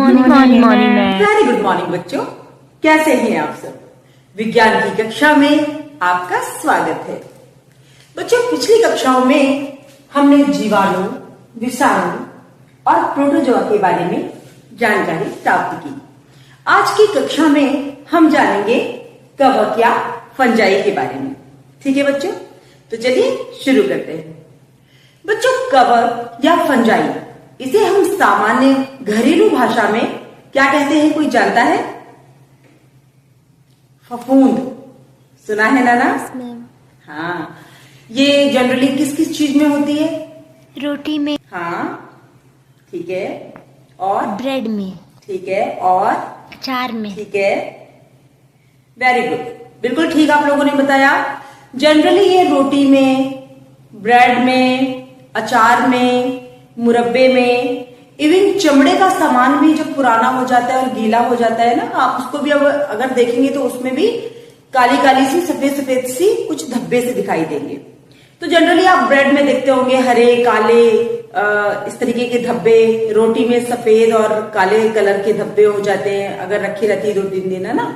Morning ma'am. Very good morning बच्चों, कैसे हैं आप सब। विज्ञान की कक्षा में आपका स्वागत है। बच्चों, पिछली कक्षाओं में हमने जीवाणु, विषाणु और प्रोटोजोआ के बारे में जानकारी प्राप्त की। आज की कक्षा में हम जानेंगे कवक या फंजाई के बारे में। ठीक है बच्चों, तो चलिए शुरू करते हैं। बच्चों, कवक या फंजाई, इसे हम सामान्य घरेलू भाषा में क्या कहते हैं, कोई जानता है? फफूंद। सुना है ना? हाँ, ये जनरली किस किस चीज में होती है? रोटी में। हाँ, ठीक है। और ब्रेड में। ठीक है। और अचार में। ठीक है, वेरी गुड, बिल्कुल ठीक आप लोगों ने बताया। जनरली ये रोटी में, ब्रेड में, अचार में, मुरब्बे में, इवन चमड़े का सामान भी जब पुराना हो जाता है और गीला हो जाता है ना, आप उसको भी अगर देखेंगे तो उसमें भी काली काली सी, सफेद सफेद सी कुछ धब्बे से दिखाई देंगे। तो जनरली आप ब्रेड में देखते होंगे हरे, काले, इस तरीके के धब्बे। रोटी में सफेद और काले कलर के धब्बे हो जाते हैं अगर रखी रहती है 2-3 दिन, है ना।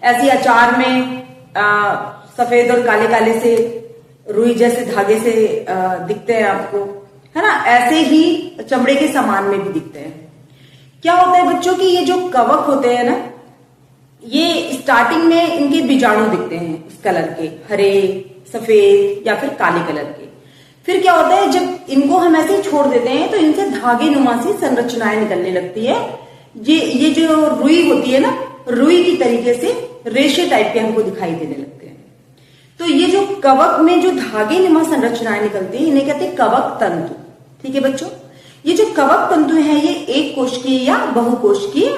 ऐसी अचार में सफेद और काले काले से रुई जैसे धागे से दिखते हैं आपको, है ना। ऐसे ही चमड़े के सामान में भी दिखते हैं। क्या होता है बच्चों कि ये जो कवक होते हैं ना, ये स्टार्टिंग में इनके बीजाणु दिखते हैं इस कलर के, हरे, सफेद या फिर काले कलर के। फिर क्या होता है, जब इनको हम ऐसे ही छोड़ देते हैं तो इनसे धागे नुमा सी संरचनाएं निकलने लगती है। ये जो रुई होती है ना, रुई की तरीके से रेशे टाइप के हमको दिखाई देने लगते हैं। तो ये जो कवक में जो धागे नुमा संरचनाएं निकलती है, इन्हें कहते हैं कवक तंतु। ठीक है बच्चों, ये जो कवक तंतु है ये एक कोशिकीय या बहुकोशिकीय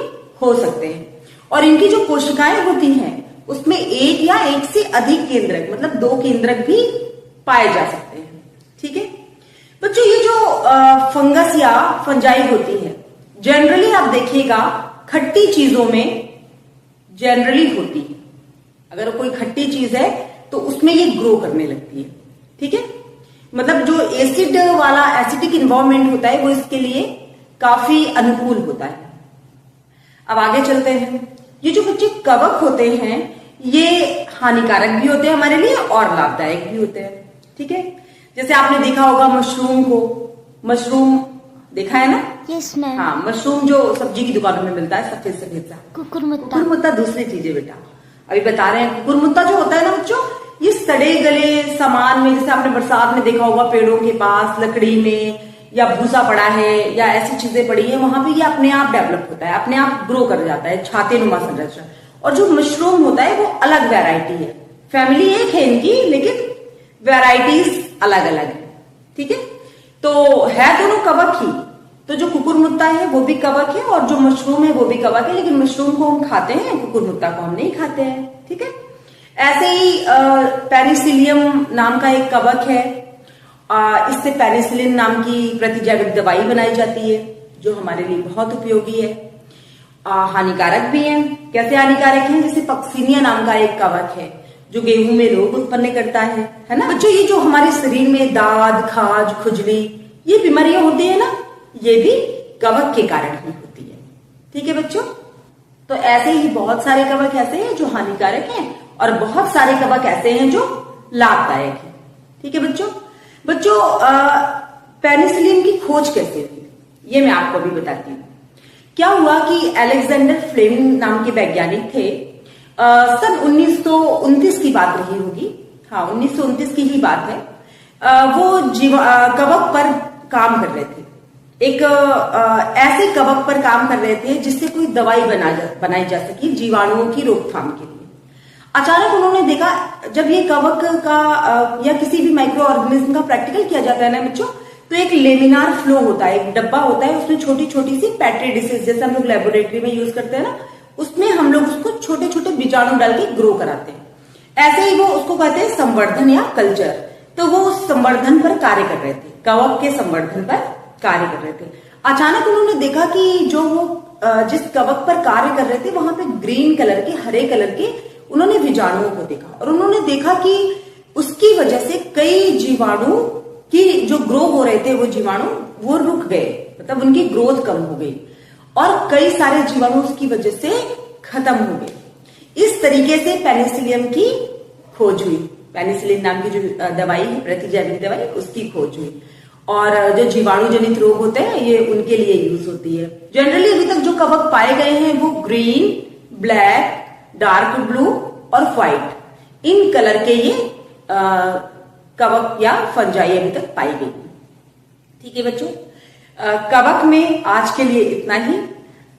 हो सकते हैं। और इनकी जो कोशिकाएं होती हैं उसमें एक या एक से अधिक केंद्रक, मतलब 2 केंद्रक भी पाए जा सकते हैं। ठीक है बच्चों, ये जो फंगस या फंजाई होती है, जनरली आप देखिएगा खट्टी चीजों में जनरली होती है। अगर कोई खट्टी चीज है तो उसमें ये ग्रो करने लगती है। ठीक है, मतलब जो एसिड वाला, एसिडिक इन्वायरमेंट होता है वो इसके लिए काफी अनुकूल होता है। अब आगे चलते हैं। ये जो बच्चे कवक होते हैं ये हानिकारक भी होते हैं हमारे लिए और लाभदायक भी होते हैं। ठीक है, जैसे आपने देखा होगा मशरूम को, मशरूम देखा है ना? Yes ma'am. हाँ, मशरूम जो सब्जी की दुकानों में मिलता है, सफेद सफेद सा। कुकुरमुत्ता दूसरी चीज है बेटा, अभी बता रहे हैं। कुकुरमुत्ता जो होता है ना बच्चों, ये सड़े गले सामान में, जैसे आपने बरसात में देखा होगा पेड़ों के पास, लकड़ी में या भूसा पड़ा है या ऐसी चीजें पड़ी है, वहां पे ये अपने आप डेवलप होता है, अपने आप ग्रो कर जाता है, छाते नुमा संरचना। और जो मशरूम होता है वो अलग वैरायटी है, फैमिली एक है इनकी लेकिन वैरायटीज अलग अलग है। ठीक है, तो है दोनों कवक ही। तो जो कुकुरमुत्ता है वो भी कवक है और जो मशरूम है वो भी कवक है, लेकिन मशरूम को हम खाते हैं, कुकुरमुत्ता को हम नहीं खाते हैं। ठीक है, ऐसे ही पेनिसिलियम नाम का एक कवक है, इससे पेनिसिलिन नाम की प्रतिजैविक दवाई बनाई जाती है जो हमारे लिए बहुत उपयोगी है। हानिकारक भी है। कैसे हानिकारक है? जैसे पक्सिनिया नाम का एक कवक है जो गेहूं में रोग उत्पन्न करता है ना बच्चों। ये जो हमारे शरीर में दाद, खाज, खुजली, ये बीमारियां होती है ना, ये भी कवक के कारण ही होती है। ठीक है बच्चों, तो ऐसे ही बहुत सारे कवक ऐसे हैं जो हानिकारक हैं और बहुत सारे कवक ऐसे हैं जो लाभदायक हैं। ठीक है बच्चों, पेनिसिलिन की खोज कैसे हुई ये मैं आपको भी बताती हूँ। क्या हुआ कि अलेक्जेंडर फ्लेमिंग नाम के वैज्ञानिक थे, सन 1929 की बात रही होगी, हाँ 1929 की ही बात है। वो कवक पर काम कर रहे थे, एक ऐसे कवक पर काम कर रहे थे जिससे कोई दवाई बनाई जा सके जीवाणुओं की रोकथाम के लिए। अचानक उन्होंने देखा, जब ये कवक का या किसी भी माइक्रो ऑर्गेनिज्म का प्रैक्टिकल किया जाता है ना बच्चों, तो एक लेमिनार फ्लो होता है, एक डब्बा होता है, उसमें छोटी छोटी सी पेट्री डिशेज जैसे हम लोग लेबोरेटरी में यूज करते हैं ना, उसमें हम लोग उसको छोटे छोटे बीजाणु डाल के ग्रो कराते हैं। ऐसे ही वो उसको कहते हैं संवर्धन या कल्चर। तो वो उस संवर्धन पर कार्य कर रहे थे, कवक के संवर्धन पर कार्य कर रहे थे। अचानक उन्होंने देखा कि जो वो जिस कवक पर कार्य कर रहे थे वहां पे ग्रीन कलर के, हरे कलर के उन्होंने बीजाणुओं को देखा और उन्होंने देखा कि उसकी वजह से कई जीवाणु की जो ग्रो हो रहे थे, वो जीवाणु वो रुक गए, मतलब उनकी ग्रोथ कम हो गई। और कई सारे जीवाणु उसकी वजह से खत्म हो गए। इस तरीके से पेनिसिलियम की खोज हुई। पेनिसिलिन नाम की जो दवाई है, प्रतिजैविक दवाई, उसकी खोज हुई। और जो जीवाणु जनित रोग होते हैं ये उनके लिए यूज होती है। जनरली अभी तक जो कवक पाए गए हैं वो ग्रीन, ब्लैक, डार्क ब्लू और व्हाइट, इन कलर के ये कवक या फंजाई अभी तक पाई गई। ठीक है बच्चों, कवक में आज के लिए इतना ही।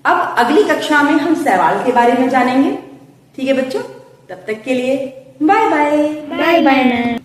अब अगली कक्षा में हम शैवाल के बारे में जानेंगे। ठीक है बच्चों, तब तक के लिए bye bye. Bye bye ma'am.